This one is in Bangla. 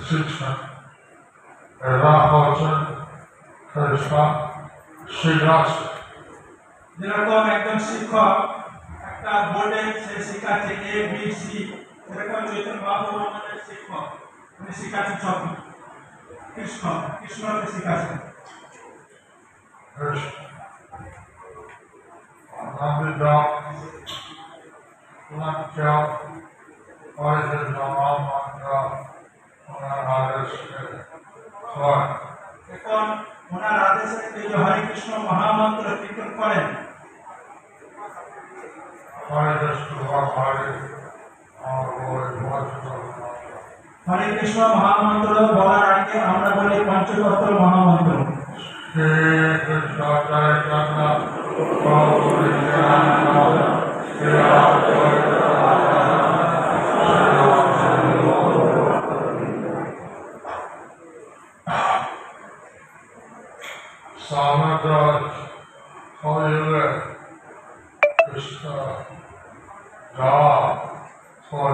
শিক্ষা এরা হচ্ছেন যেরকম একজন শিক্ষক একটা বোর্ডে সে শিখাচ্ছে এ বি সি, সেরকম চৈতন্য মহাপ্রভু আমাদের শিক্ষক, উনি শিখাচ্ছেন সব কৃষ্ণকে শিখাচ্ছেন। এখন ওনার আদেশে এই যে হরে কৃষ্ণ মহামন্ত্র কীর্তন করেন, হরে কৃষ্ণ মহামন্ত্র বলার আগে আমরা বলি পঞ্চতত্ত্ব মহামন্ত্র। Krishna, God, for